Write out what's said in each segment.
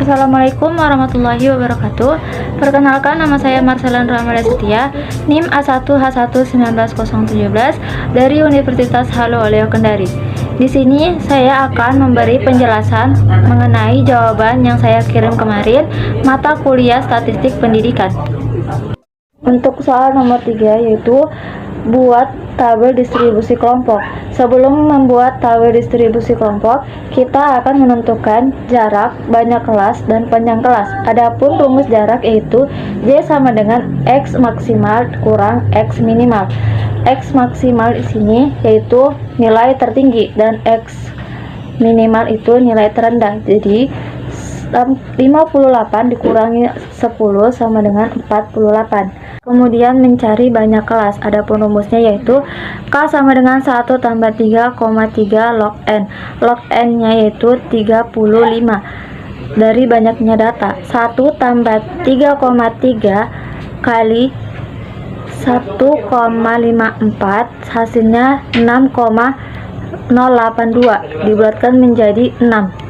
Assalamualaikum warahmatullahi wabarakatuh. Perkenalkan, nama saya Marcelan Ramadan Setia, NIM A1H11917 dari Universitas Halu Oleo Kendari. Di sini saya akan memberi penjelasan mengenai jawaban yang saya kirim kemarin, mata kuliah Statistik Pendidikan. Untuk soal nomor 3, yaitu buat tabel distribusi kelompok. Sebelum membuat tabel distribusi kelompok, kita akan menentukan jarak, banyak kelas, dan panjang kelas. Adapun rumus jarak yaitu Y sama dengan X maksimal kurang X minimal. X maksimal di sini yaitu nilai tertinggi dan X minimal itu nilai terendah. Jadi 58 dikurangi 10 sama dengan 48. Kemudian mencari banyak kelas. Adapun rumusnya yaitu K sama dengan 1 tambah 3,3 log N. Log N nya yaitu 35. Dari banyaknya data, 1 tambah 3,3 kali 1,54 hasilnya 6,082 dibulatkan menjadi 6.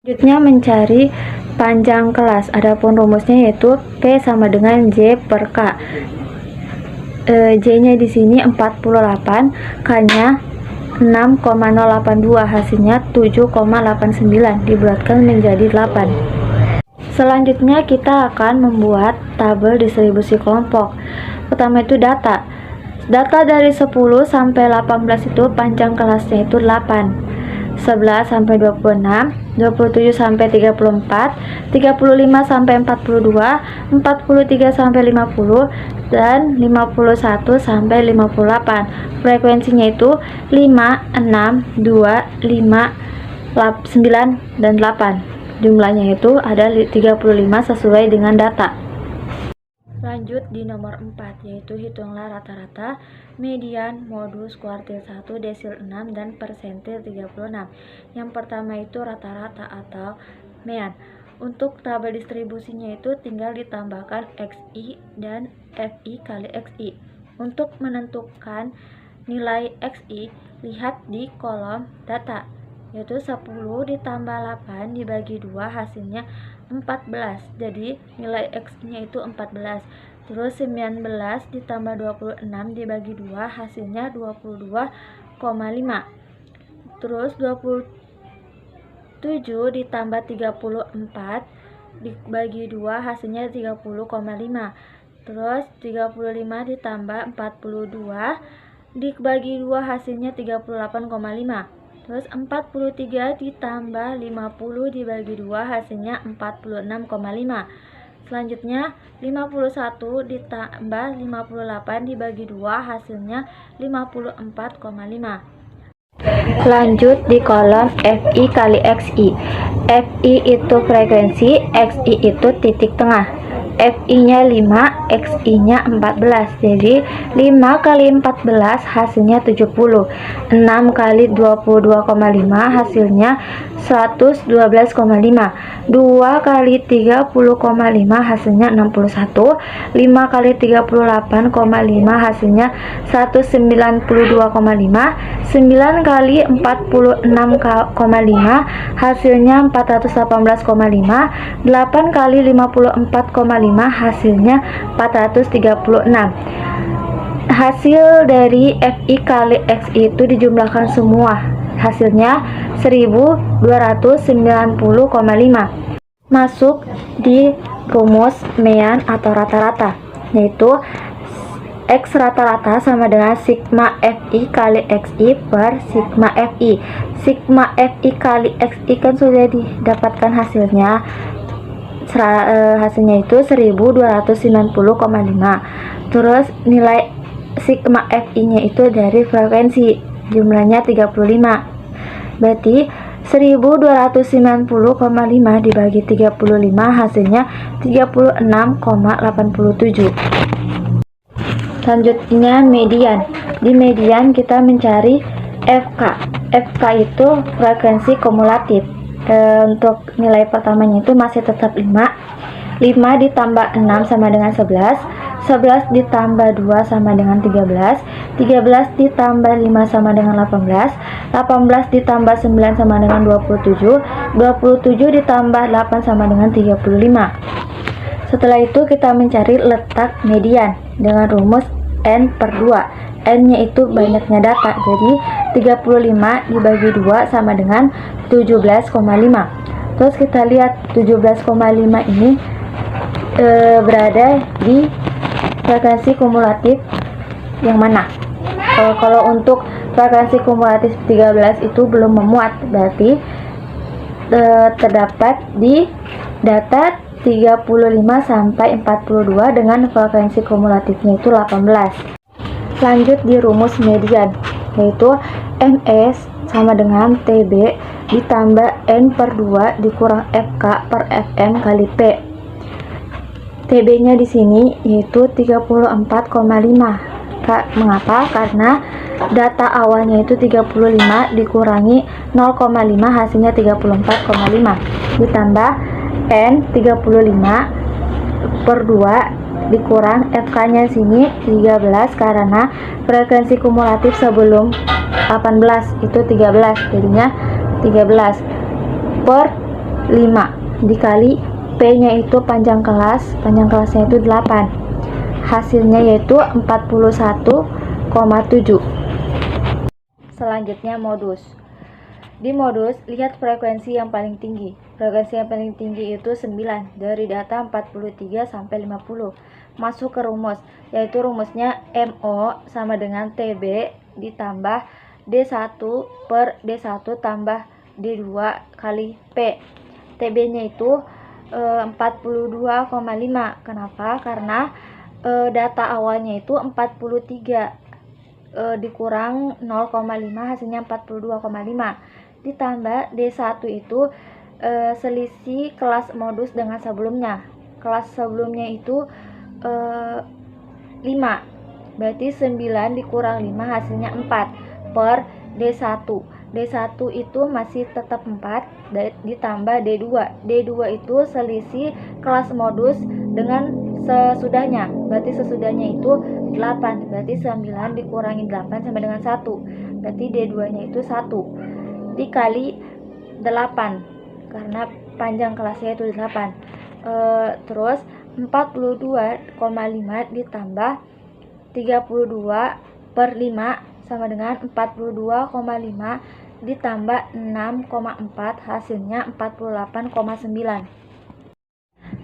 Selanjutnya mencari panjang kelas. Adapun rumusnya yaitu P sama dengan J per K. J nya di sini 48, K nya 6,082 hasilnya 7,89 dibulatkan menjadi 8. Selanjutnya kita akan membuat tabel distribusi kelompok. Pertama itu data. Data dari 10 sampai 18 itu panjang kelasnya itu 8. 11 sampai 26, 27 sampai 34, 35 sampai 42, 43 sampai 50, dan 51 sampai 58. Frekuensinya itu 5, 6, 2, 5, 9, dan 8. Jumlahnya itu ada 35 sesuai dengan data. Lanjut di nomor 4, yaitu hitunglah rata-rata, median, modus, kuartil 1, desil 6, dan persentil 36. Yang pertama itu rata-rata atau mean. Untuk tabel distribusinya itu tinggal ditambahkan XI dan FI kali XI. Untuk menentukan nilai XI, lihat di kolom data, yaitu 10 ditambah 8 dibagi 2 hasilnya 14. Jadi nilai X nya itu 14. Terus 19 ditambah 26 dibagi 2 hasilnya 22,5. Terus 27 ditambah 34 dibagi 2 hasilnya 30,5. Terus 35 ditambah 42 dibagi 2 hasilnya 38,5. Terus 43 ditambah 50 dibagi 2 hasilnya 46,5. Selanjutnya 51 ditambah 58 dibagi 2 hasilnya 54,5. Lanjut di kolom FI kali XI. FI itu frekuensi, XI itu titik tengah. FI nya 5, XI nya 14. Jadi 5 kali 14 hasilnya 70. 6 kali 22,5 hasilnya 112,5. 2 kali 30,5 hasilnya 61. 5 kali 38,5 hasilnya 192,5. 9 kali 46,5 hasilnya 418,5. 8 kali 54,5 hasilnya 436. Hasil dari FI kali XI itu dijumlahkan semua, hasilnya 1290,5. Masuk di rumus mean atau rata-rata, yaitu X rata-rata sama dengan sigma FI kali XI per sigma FI. Sigma FI kali XI kan sudah didapatkan hasilnya. Hasilnya itu 1290,5. Terus nilai sigma FI nya itu dari frekuensi, jumlahnya 35. Berarti 1290,5 dibagi 35 hasilnya 36,87. Selanjutnya median. Di median kita mencari FK. FK itu frekuensi kumulatif. Untuk nilai pertamanya itu masih tetap 5. 5 ditambah 6 sama dengan 11. 11 ditambah 2 sama dengan 13, 13 ditambah 5 sama dengan 18, 18 ditambah 9 sama dengan 27, 27 ditambah 8 sama dengan 35. Setelah itu kita mencari letak median dengan rumus N per 2. N-nya itu banyaknya data, jadi 35 dibagi 2 sama dengan 17,5. Terus kita lihat 17,5 ini berada di frekuensi kumulatif yang mana? Kalau untuk frekuensi kumulatif 13 itu belum memuat, berarti terdapat di data 35 sampai 42 dengan frekuensi kumulatifnya itu 18. Lanjut di rumus median, yaitu MS sama dengan TB ditambah N per 2 dikurang FK per FM kali P. TB-nya di sini yaitu 34,5. Mengapa? Karena data awalnya itu 35 dikurangi 0,5 hasilnya 34,5 ditambah N 35 per 2 dikurang FK-nya sini 13 karena frekuensi kumulatif sebelum 18 itu 13, jadinya 13 per 5 dikali P-nya itu panjang kelasnya itu 8. Hasilnya yaitu 41,7. Selanjutnya modus. Di modus, lihat frekuensi yang paling tinggi. Frekuensi yang paling tinggi itu 9 dari data 43 sampai 50. Masuk ke rumus, yaitu rumusnya MO sama dengan TB ditambah D1 per D1 tambah D2 kali P. TB-nya itu 42,5. Kenapa? Karena data awalnya itu 43 dikurang 0,5 hasilnya 42,5 ditambah D1 itu selisih kelas modus dengan sebelumnya. Kelas sebelumnya itu 5, berarti 9 dikurang 5 hasilnya 4 per D1. D1 itu masih tetap 4 ditambah D2. D2 itu selisih kelas modus dengan sesudahnya, berarti sesudahnya itu 8, berarti 9 dikurangi 8 sama dengan 1, berarti D2 nya itu 1 dikali 8 karena panjang kelasnya itu 8. Terus 42,5 ditambah 32 per 5 sama dengan 42,5 ditambah 6,4 hasilnya 48,9.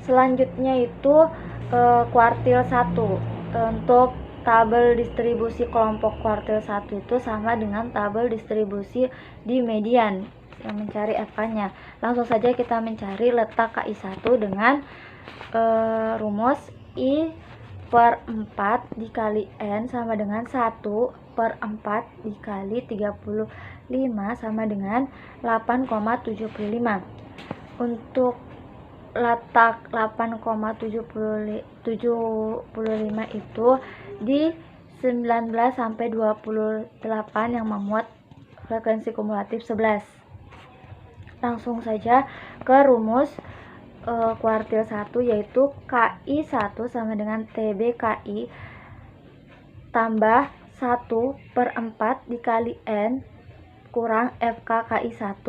Selanjutnya itu kuartil 1. Untuk tabel distribusi kelompok kuartil 1 itu sama dengan tabel distribusi di median yang mencari FK-nya. Langsung saja kita mencari letak KI1 dengan rumus I per 4 dikali N sama dengan 1 per 4 dikali 35 sama dengan 8,75. Untuk letak 8,75 itu di 19 sampai 28 yang memuat frekuensi kumulatif 11. Langsung saja ke rumus kuartil 1, yaitu KI1 sama dengan TB KI tambah 1 per 4 dikali N kurang FK KI1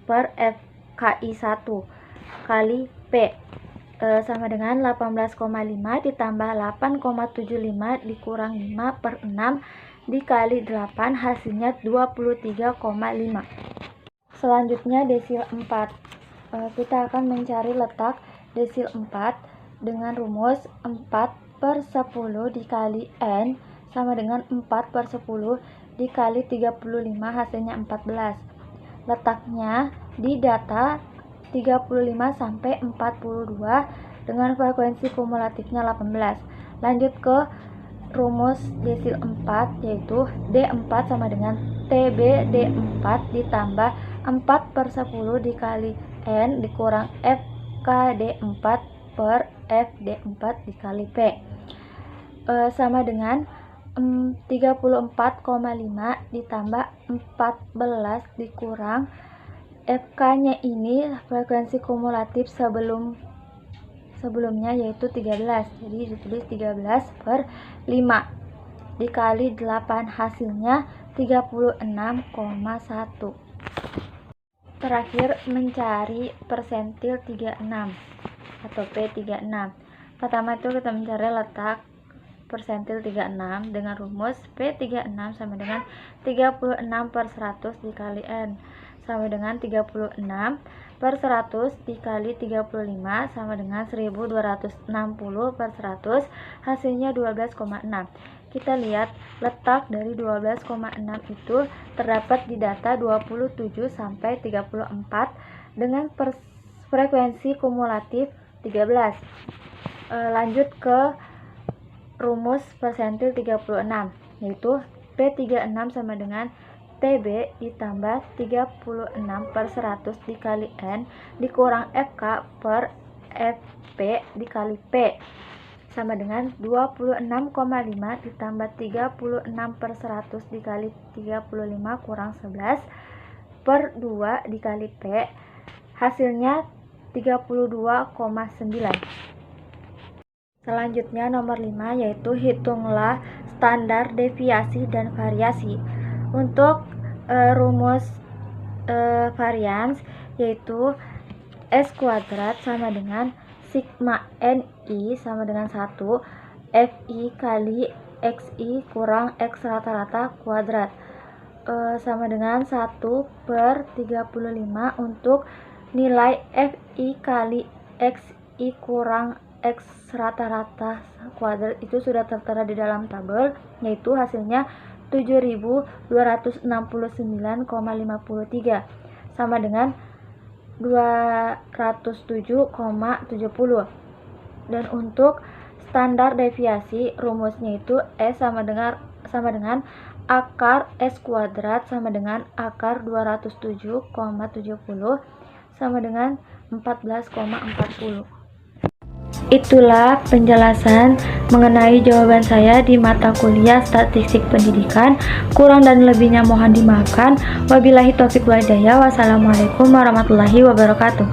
per FKI1 kali P sama dengan 18,5 ditambah 8,75 dikurang 5 per 6 dikali 8 hasilnya 23,5. Selanjutnya desil 4. Kita akan mencari letak desil 4 dengan rumus 4 per 10 dikali N sama dengan 4 per 10 dikali 35 hasilnya 14. Letaknya di data 35 sampai 42 dengan frekuensi kumulatifnya 18. Lanjut ke rumus desil 4, yaitu D4 sama dengan TB D4 ditambah 4 per 10 dikali N dikurang FK D4 per FD4 dikali P sama dengan 34,5 ditambah 14 dikurang FK-nya ini frekuensi kumulatif sebelum sebelumnya yaitu 13. Jadi ditulis 13 per 5 dikali 8, hasilnya 36,1. Terakhir, mencari persentil 36 atau P36. Pertama itu kita mencari letak persentil 36 dengan rumus P36 sama dengan 36 per 100 dikali N sama dengan 36 per 100 dikali 35 sama dengan 1260 per 100, hasilnya 12,6. Kita lihat letak dari 12,6 itu terdapat di data 27 sampai 34 dengan frekuensi kumulatif 13. Lanjut ke rumus persentil 36, yaitu P36 sama dengan TB ditambah 36 per 100 dikali N dikurang FK per FP dikali P sama dengan 26,5 ditambah 36 per 100 dikali 35 kurang 11 per 2 dikali P, hasilnya 32,9. Selanjutnya nomor 5 yaitu hitunglah standar deviasi dan variasi. Untuk rumus varians yaitu S kuadrat sama dengan sigma NI sama dengan 1 FI kali XI kurang X rata-rata kuadrat sama dengan 1 per 35 untuk nilai FI kali XI kurang X rata-rata kuadrat itu sudah tertera di dalam tabel, yaitu hasilnya 7269,53 sama dengan 207,70. Dan untuk standar deviasi rumusnya itu S sama dengan akar S kuadrat sama dengan akar 207,70 sama dengan 14,40. Itulah penjelasan mengenai jawaban saya di mata kuliah Statistik Pendidikan. Kurang dan lebihnya mohon dimaafkan. Wabillahi taufiq wal hidayah. Wassalamualaikum warahmatullahi wabarakatuh.